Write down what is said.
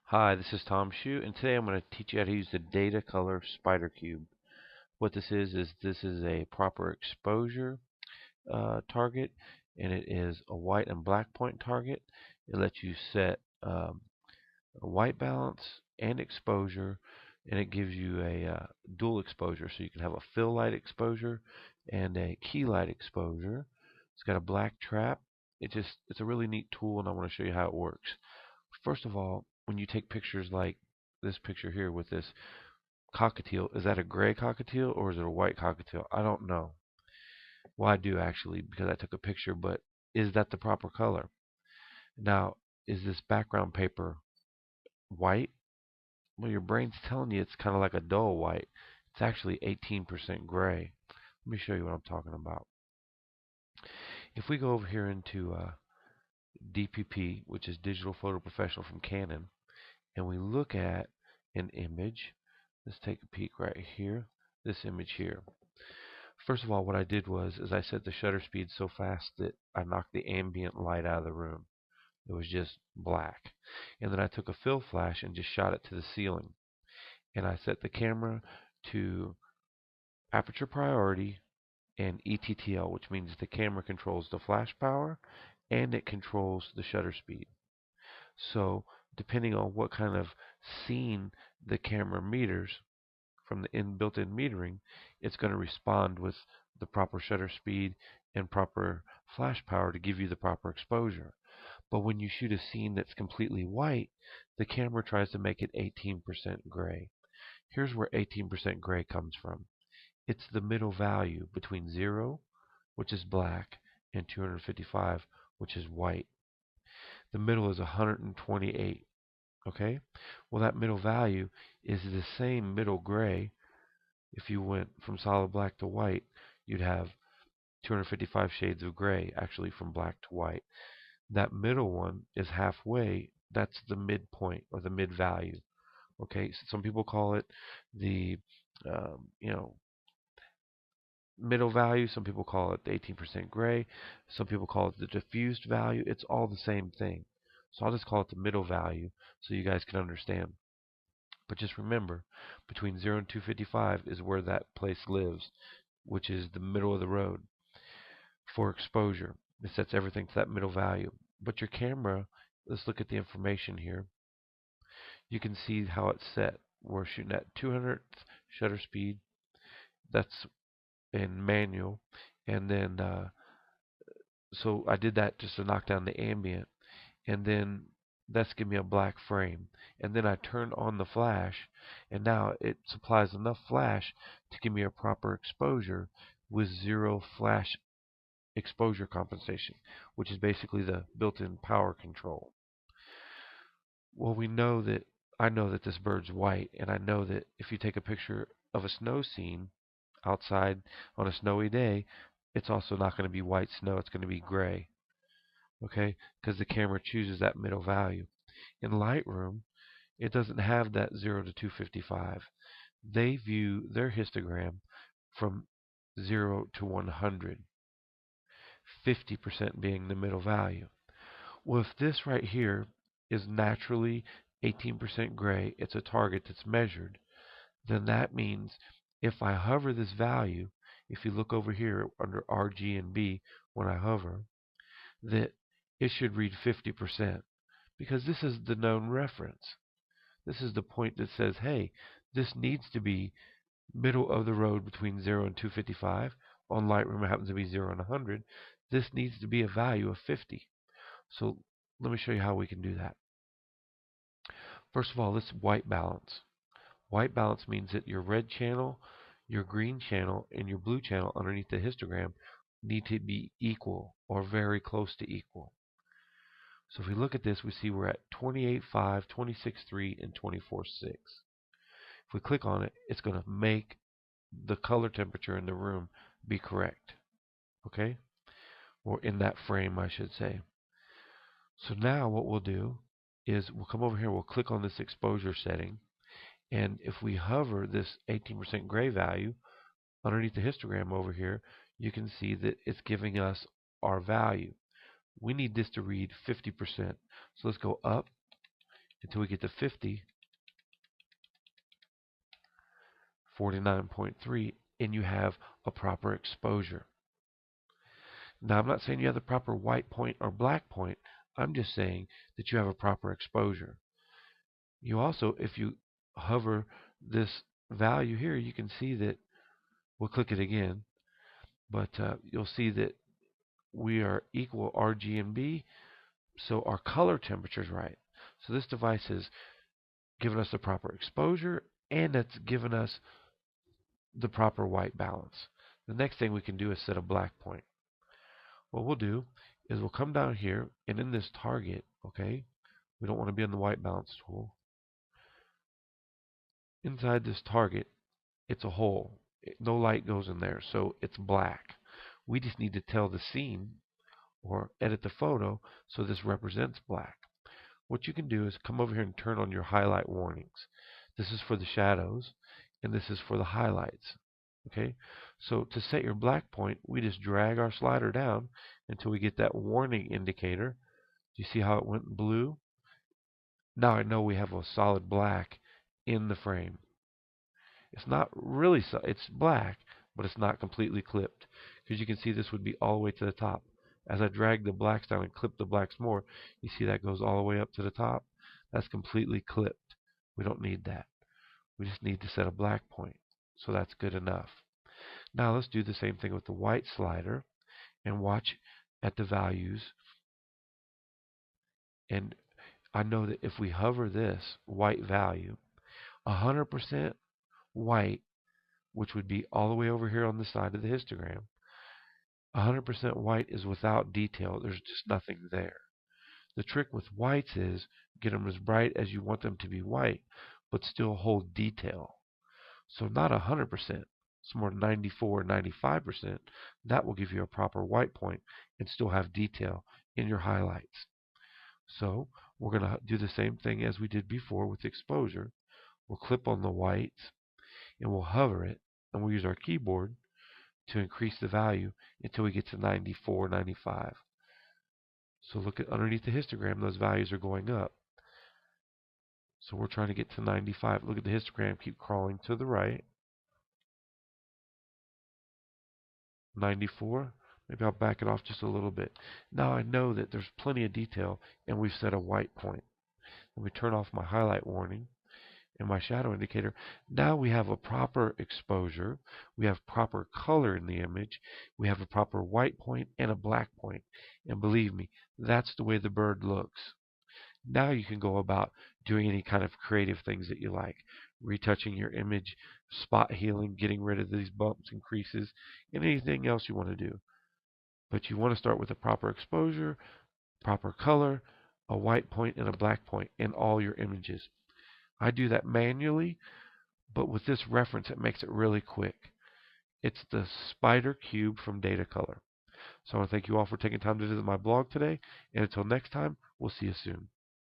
Hi, this is Tom Shue, and today I'm going to teach you how to use the Datacolor SpyderCUBE. What this is a proper exposure target, and it is a white and black point target. It lets you set a white balance and exposure, and it gives you a dual exposure, so you can have a fill light exposure and a key light exposure. It's got a black trap. It's a really neat tool, and I want to show you how it works. First of all, when you take pictures like this picture here with this cockatiel, is that a gray cockatiel or is it a white cockatiel? I don't know. Well, I do actually because I took a picture, but is that the proper color? Now, is this background paper white? Well, your brain's telling you it's kind of like a dull white. It's actually 18% gray. Let me show you what I'm talking about. If we go over here into DPP, which is Digital Photo Professional from Canon, and we look at an image, let's take a peek right here, this image here. First of all, what I did is I set the shutter speed so fast that I knocked the ambient light out of the room. It was just black. And then I took a fill flash and just shot it to the ceiling. And I set the camera to aperture priority and ETTL, which means the camera controls the flash power and it controls the shutter speed. So depending on what kind of scene the camera meters from the built-in metering, it's going to respond with the proper shutter speed and proper flash power to give you the proper exposure. But when you shoot a scene that's completely white, the camera tries to make it 18% gray. Here's where 18% gray comes from. It's the middle value between 0, which is black, and 255, which is white. The middle is 128. Okay? Well, that middle value is the same middle gray. If you went from solid black to white, you'd have 255 shades of gray, actually from black to white. That middle one is halfway. That's the midpoint or the mid value. Okay, so some people call it the um, you know middle value. Some people call it the 18% gray. Some people call it the diffused value. It's all the same thing. So I'll just call it the middle value so you guys can understand. But just remember, between 0 and 255 is where that place lives, which is the middle of the road for exposure. It sets everything to that middle value. But your camera, let's look at the information here. You can see how it's set. We're shooting at 200th shutter speed. That's in manual. And then, so I did that just to knock down the ambient. And then that's giving me a black frame. And then I turned on the flash, and now it supplies enough flash to give me a proper exposure with 0 flash exposure compensation, which is basically the built-in power control. Well, I know that this bird's white, and I know that if you take a picture of a snow scene outside on a snowy day, it's also not going to be white snow, it's going to be gray. Okay? Because the camera chooses that middle value. In Lightroom, it doesn't have that 0 to 255. They view their histogram from 0 to 100, 50% being the middle value. Well, if this right here is naturally 18% gray, it's a target that's measured, then that means if I hover this value, if you look over here under RG and B when I hover, that it should read 50% because this is the known reference. This is the point that says, hey, this needs to be middle of the road between 0 and 255. On Lightroom, it happens to be 0 and 100. This needs to be a value of 50. So let me show you how we can do that. First of all, this white balance. White balance means that your red channel, your green channel, and your blue channel underneath the histogram need to be equal or very close to equal. So if we look at this, we see we're at 28.5, 26.3, and 24.6. If we click on it, it's going to make the color temperature in the room be correct. Okay? Or in that frame, I should say. So now what we'll do is we'll come over here, we'll click on this exposure setting, and if we hover this 18% gray value underneath the histogram over here, you can see that it's giving us our value. We need this to read 50%. So let's go up until we get to 50, 49.3, and you have a proper exposure. Now, I'm not saying you have the proper white point or black point. I'm just saying that you have a proper exposure. You also, if you hover this value here, you can see that, we'll click it again, but you'll see that we are equal RGB, so our color temperature is right. So this device has given us the proper exposure, and it's given us the proper white balance. The next thing we can do is set a black point. What we'll do is we'll come down here, and in this target, okay, we don't want to be on the white balance tool. Inside this target, it's a hole. No light goes in there, so it's black. We just need to tell the scene or edit the photo so this represents black. What you can do is come over here and turn on your highlight warnings. This is for the shadows, and this is for the highlights. Okay, so to set your black point, we just drag our slider down until we get that warning indicator. Do you see how it went blue? Now I know we have a solid black in the frame. It's not really, it's black, but it's not completely clipped. Because you can see this would be all the way to the top. As I drag the blacks down and clip the blacks more, you see that goes all the way up to the top. That's completely clipped. We don't need that. We just need to set a black point. So that's good enough. Now let's do the same thing with the white slider and watch at the values. And I know that if we hover this white value, 100% white, which would be all the way over here on the side of the histogram, 100% white is without detail. There's just nothing there. The trick with whites is get them as bright as you want them to be white, but still hold detail. So not 100%. It's more 94 or 95%. That will give you a proper white point and still have detail in your highlights. So we're going to do the same thing as we did before with exposure. We'll clip on the whites and we'll hover it, and we'll use our keyboard to increase the value until we get to 94, 95. So look at underneath the histogram, those values are going up. So we're trying to get to 95. Look at the histogram, keep crawling to the right. 94. Maybe I'll back it off just a little bit. Now I know that there's plenty of detail, and we've set a white point. Let me turn off my highlight warning and my shadow indicator. Now we have a proper exposure. We have proper color in the image. We have a proper white point and a black point. And believe me, that's the way the bird looks. Now you can go about doing any kind of creative things that you like. Retouching your image, spot healing, getting rid of these bumps and creases, and anything else you want to do. But you want to start with a proper exposure, proper color, a white point, and a black point in all your images. I do that manually, but with this reference, it makes it really quick. It's the SpyderCUBE from Datacolor. So I want to thank you all for taking time to visit my blog today, and until next time, we'll see you soon.